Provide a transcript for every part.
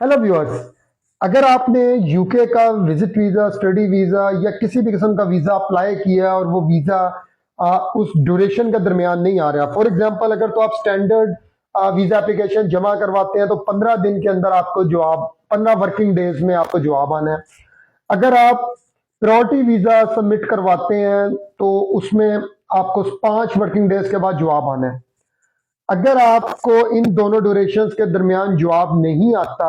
Hello viewers. अगर आपने UK का विजिट वीजा, स्टडी वीजा या किसी भी किस्म का वीजा अप्लाई किया और वो वीजा उस ड्यूरेशन के दरमियान नहीं आ रहा, फॉर एग्जांपल अगर तो आप स्टैंडर्ड वीजा एप्लीकेशन जमा करवाते हैं तो 15 दिन के अंदर आपको जवाब, 15 वर्किंग डेज में आपको जवाब आना है। अगर आप प्रायोरिटी वीजा सबमिट करवाते हैं तो उसमें आपको 5 वर्किंग डेज के बाद जवाब आना है। अगर आपको इन दोनों ड्यूरेशंस के दरमियान जवाब नहीं आता,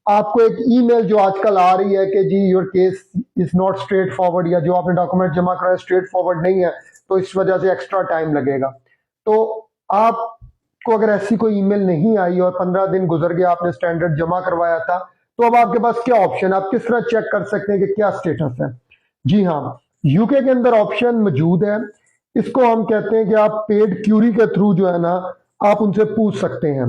आपको एक ईमेल जो आजकल आ रही है कि जी your case is not straightforward, या जो आपने डॉक्यूमेंट जमा कराया स्ट्रेट फॉरवर्ड नहीं है तो इस वजह से एक्स्ट्रा टाइम लगेगा। तो आपको अगर ऐसी कोई ईमेल नहीं आई और 15 दिन गुजर गया, आपने स्टैंडर्ड जमा करवाया था, तो अब आपके पास क्या ऑप्शन, आप किस तरह चेक कर सकते हैं कि क्या स्टेटस है? जी हाँ, यूके के अंदर ऑप्शन मौजूद है। इसको हम कहते हैं कि आप पेड क्यूरी के थ्रू जो है ना, आप उनसे पूछ सकते हैं।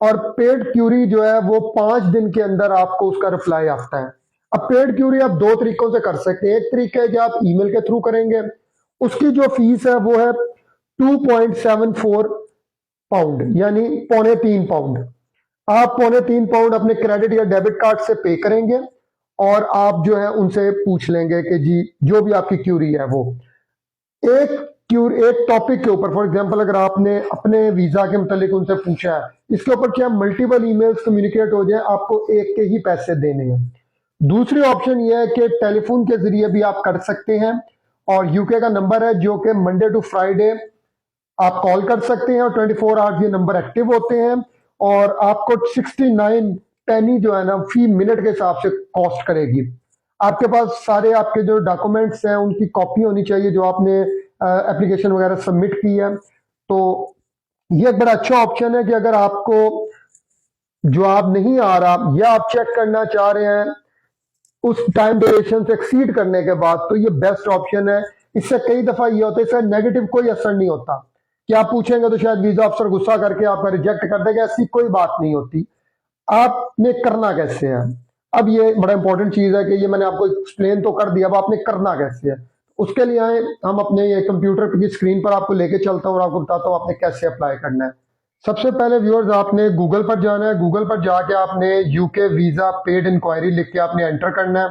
और पेड क्यूरी जो है वो 5 दिन के अंदर आपको उसका रिप्लाई आता है। अब पेड क्यूरी आप दो तरीकों से कर सकते हैं। एक तरीका है कि आप ईमेल के थ्रू करेंगे, उसकी जो फीस है वो है 2.74 पाउंड, यानी £3.25। आप £3.25 अपने क्रेडिट या डेबिट कार्ड से पे करेंगे और आप जो है उनसे पूछ लेंगे कि जी जो भी आपकी क्यूरी है वो एक टॉपिक के ऊपर, फॉर एग्जांपल अगर आपने अपने वीजा के मतलब उनसे पूछा है, इसके ऊपर क्या मल्टीपल ईमेल्स कम्युनिकेट हो जाए, आपको एक के ही पैसे देने हैं। दूसरी ऑप्शन ये है कि टेलीफोन के जरिए भी आप कर सकते हैं, और यूके का नंबर है जो कि मंडे टू फ्राइडे आप कॉल कर सकते हैं और 24 आवर्स ये नंबर एक्टिव होते हैं। और आपको 69 पेनी जो है ना फी मिनट के हिसाब से कॉस्ट करेगी। आपके पास सारे आपके जो डॉक्यूमेंट्स हैं उनकी कॉपी होनी चाहिए जो आपने एप्लीकेशन वगैरह सबमिट की है। तो ये एक बड़ा अच्छा ऑप्शन है कि अगर आपको जवाब नहीं आ रहा या आप चेक करना चाह रहे हैं उस टाइम ड्यूरेशन से एक्सीड करने के बाद, तो ये बेस्ट ऑप्शन है। इससे कई दफा ये होता है, इससे नेगेटिव कोई असर नहीं होता कि आप पूछेंगे तो शायद वीजा अफसर गुस्सा करके आपका रिजेक्ट कर देगा, ऐसी कोई बात नहीं होती। आपने करना कैसे है, अब ये बड़ा इंपॉर्टेंट चीज है कि ये मैंने आपको एक्सप्लेन तो कर दिया, अब आपने करना कैसे है उसके लिए आए हम अपने ये कंप्यूटर की स्क्रीन पर आपको लेके चलता हूँ और आपको बताता हूँ आपने कैसे अप्लाई करना है। सबसे पहले व्यूअर्स आपने गूगल पर जाना है। गूगल पर जाके आपने यूके वीजा पेड इंक्वायरी लिख के आपने एंटर करना है।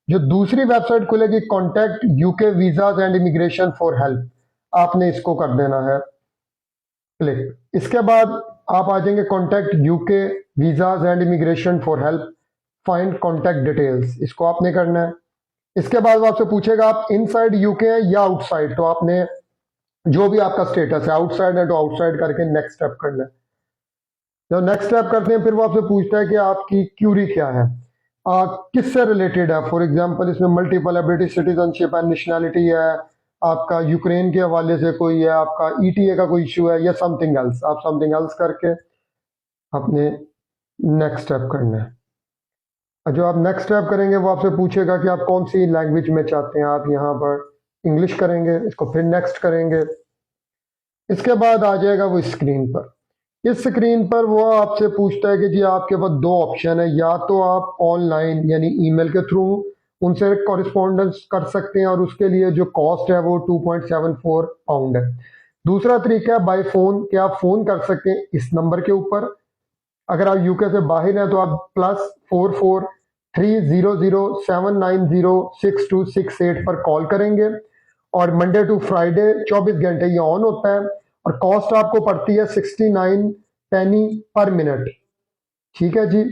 जो दूसरी वेबसाइट खुलेगी contact UK visas and immigration for help, आपने इसको कर देना है क्लिक। इसके बाद आप आ जाएंगे contact UK visas and immigration for help, find contact details, इसको आपने करना है। इसके बाद वो आपसे पूछेगा आप इनसाइड यूके है या आउटसाइड, तो आपने जो भी आपका स्टेटस है आउटसाइड है तो आउटसाइड करके नेक्स्ट स्टेप करना है। जब नेक्स्ट स्टेप करते हैं फिर वो आपसे पूछता है कि आपकी क्यूरी क्या है, किससे रिलेटेड है। फॉर एग्जांपल इसमें मल्टीपल है, ब्रिटिश सिटीजनशिप है, नेशनैलिटी है, आपका यूक्रेन के हवाले से कोई है, आपका ईटीए का कोई इशू है या समथिंग एल्स। आप समथिंग एल्स करके अपने नेक्स्ट स्टेप करना है। जो आप नेक्स्ट स्टेप करेंगे वो आपसे पूछेगा कि आप कौन सी लैंग्वेज में चाहते हैं। आप यहाँ पर इंग्लिश करेंगे, इसको फिर नेक्स्ट करेंगे। इसके बाद आ जाएगा वो स्क्रीन पर। इस स्क्रीन पर वो आपसे पूछता है कि जी आपके पास दो ऑप्शन है, या तो आप ऑनलाइन यानी ईमेल के थ्रू उनसे कॉरेस्पॉन्डेंस कर सकते हैं और उसके लिए जो कॉस्ट है वो 2.74 पाउंड है। दूसरा तरीका है बाय फोन, कि आप फोन कर सकते हैं इस नंबर के ऊपर। अगर आप यूके से बाहर हैं तो आप +44 300 790 6268 पर कॉल करेंगे और मंडे टू फ्राइडे 24 घंटे ये ऑन होता है और कॉस्ट आपको पड़ती है 69 पेनी पर मिनट। ठीक है जी।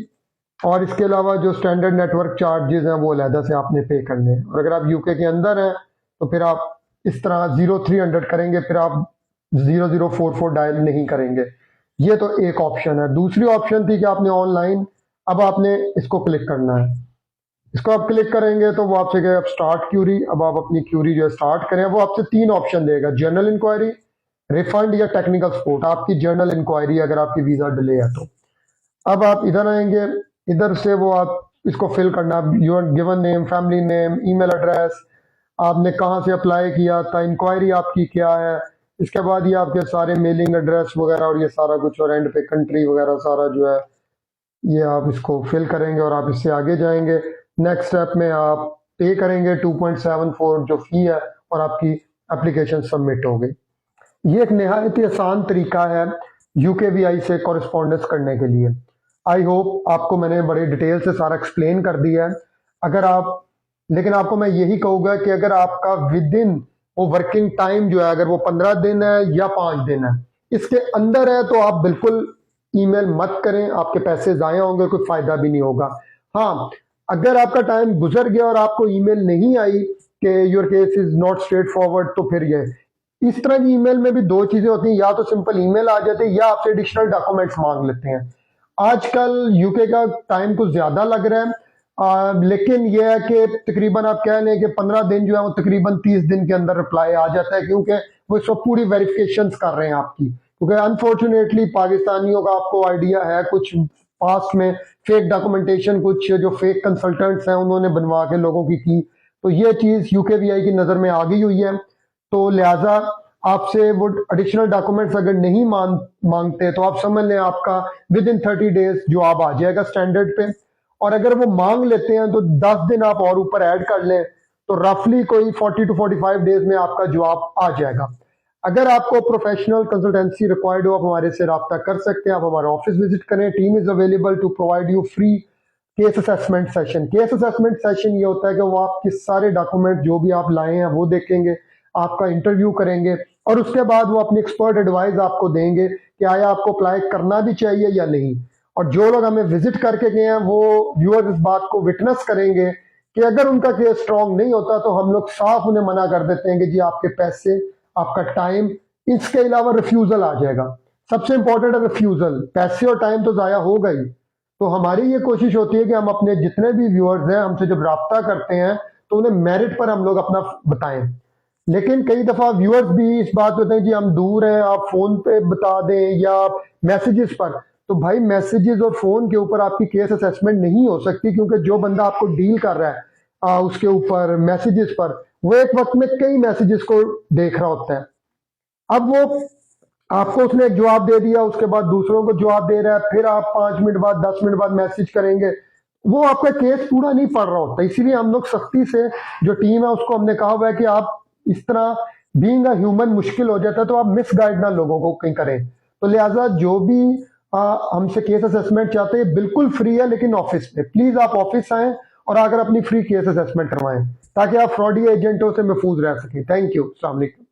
और इसके अलावा जो स्टैंडर्ड नेटवर्क चार्जेस हैं वो अलहदा से आपने पे करने हैं। और अगर आप यूके के अंदर हैं तो फिर आप इस तरह 0300 करेंगे, फिर आप 0044 डायल नहीं करेंगे। ये तो एक ऑप्शन है। दूसरी ऑप्शन थी कि आपने ऑनलाइन, अब आपने इसको क्लिक करना है। इसको आप क्लिक करेंगे तो वो आपसे कहेगा स्टार्ट क्यूरी। अब आप अपनी क्यूरी जो है स्टार्ट करें। वो आपसे 3 ऑप्शन देगा, जनरल इंक्वायरी, रिफंड या टेक्निकल सपोर्ट। आपकी जनरल इंक्वायरी अगर आपकी वीजा डिले है तो। अब आप इधर आएंगे, इधर से वो आप इसको फिल करना, your given name, family name, email address, आपने कहाँ से अप्लाई किया था, इंक्वायरी आपकी क्या है। इसके बाद ये आपके सारे मेलिंग एड्रेस वगैरह और ये सारा कुछ, और एंड पे कंट्री वगैरह सारा जो है ये आप इसको फिल करेंगे और आप इससे आगे जाएंगे। नेक्स्ट स्टेप में आप पे करेंगे 2.74 जो फी है और आपकी एप्लीकेशन सबमिट हो गई। ये एक नहायत ही आसान तरीका है यूकेवीआई से कॉरेस्पॉन्डेंस करने के लिए। आई होप आपको मैंने बड़े डिटेल से सारा एक्सप्लेन कर दिया है। अगर आप लेकिन आपको मैं यही कहूँगा कि अगर आपका विद इन वो वर्किंग टाइम जो है, अगर वो 15 दिन है या 5 दिन है, इसके अंदर है, तो आप बिल्कुल ईमेल मत करें, आपके पैसे ज़ाया होंगे, कोई फ़ायदा भी नहीं होगा। हाँ, अगर आपका टाइम गुजर गया और आपको ईमेल नहीं आई कि your case is not straight forward, तो फिर ये इस तरह की ईमेल में भी दो चीज़ें होती हैं, या तो सिंपल ईमेल आ जाते हैं या आपसे एडिशनल डॉक्यूमेंट्स मांग लेते हैं। आजकल यूके का टाइम कुछ ज्यादा लग रहा है, लेकिन यह है कि तकरीबन आप कह लें कि 15 दिन जो है वो तकरीबन 30 दिन के अंदर रिप्लाई आ जाता है, क्योंकि वो इस वक्त पूरी वेरिफिकेशन कर रहे हैं आपकी। क्योंकि अनफॉर्चुनेटली पाकिस्तानियों का आपको आइडिया है, कुछ पास्ट में फेक डॉक्यूमेंटेशन कुछ जो फेक कंसल्टेंट्स हैं उन्होंने बनवा के लोगों की, तो ये चीज यूकेवीआई की नजर में आ गई हुई है। तो लिहाजा आपसे वो एडिशनल डॉक्यूमेंट्स अगर नहीं मांगते तो आप समझ लें आपका विद इन 30 डेज जवाब आ जाएगा स्टैंडर्ड पे। और अगर वो मांग लेते हैं तो 10 दिन आप और ऊपर ऐड कर लें, तो रफली कोई 40 to 45 डेज में आपका जवाब आ जाएगा। अगर आपको प्रोफेशनल कंसल्टेंसी रिक्वायर्ड हो, आप हमारे से रब्ता कर सकते हैं। आप हमारा ऑफिस विजिट करें, team is available to provide you free case assessment session. Case assessment session ये होता है कि वो आपके सारे डॉक्यूमेंट जो भी आप लाए हैं वो देखेंगे, आपका इंटरव्यू करेंगे और उसके बाद वो अपनी एक्सपर्ट एडवाइस आपको देंगे कि आया आपको अप्लाई करना भी चाहिए या नहीं। और जो लोग हमें विजिट करके गए हैं वो व्यूअर्स इस बात को विटनेस करेंगे कि अगर उनका केस स्ट्रांग नहीं होता तो हम लोग साफ उन्हें मना कर देते हैं कि जी आपके पैसे, आपका टाइम, इसके अलावा रिफ्यूजल आ जाएगा। सबसे इंपॉर्टेंट है रिफ्यूजल, पैसे और टाइम तो जाया होगा ही। तो हमारी ये कोशिश होती है कि हम अपने जितने भी व्यूअर्स हैं हमसे जब राब्ता करते हैं तो उन्हें मेरिट पर हम लोग अपना बताएं। लेकिन कई दफा व्यूअर्स भी इस बात होते हैं जी हम दूर हैं, आप फोन पे बता दें या मैसेजेस पर। तो भाई मैसेजेस और फोन के ऊपर आपकी केस असेसमेंट नहीं हो सकती, क्योंकि जो बंदा आपको डील कर रहा है उसके ऊपर मैसेजेस पर, वो एक वक्त में कई मैसेजेस को देख रहा होता है। अब वो आपको उसने एक जवाब दे दिया, उसके बाद दूसरों को जवाब दे रहा है, फिर आप 5 मिनट बाद 10 मिनट बाद मैसेज करेंगे, वो आपका केस पूरा नहीं पढ़ रहा होता। इसीलिए हम लोग सख्ती से जो टीम है उसको हमने कहा हुआ है कि आप इस तरह बीइंग अ ह्यूमन मुश्किल हो जाता है, तो आप मिसगाइड ना लोगों को कहीं करें। तो लिहाजा जो भी हमसे केस असेसमेंट चाहते हैं बिल्कुल फ्री है, लेकिन ऑफिस में प्लीज आप ऑफिस आएं और आकर अपनी फ्री केस असेसमेंट करवाएं ताकि आप फ्रॉडी एजेंटों से महफूज रह सकें। Thank you. अस्सलाम वालेकुम।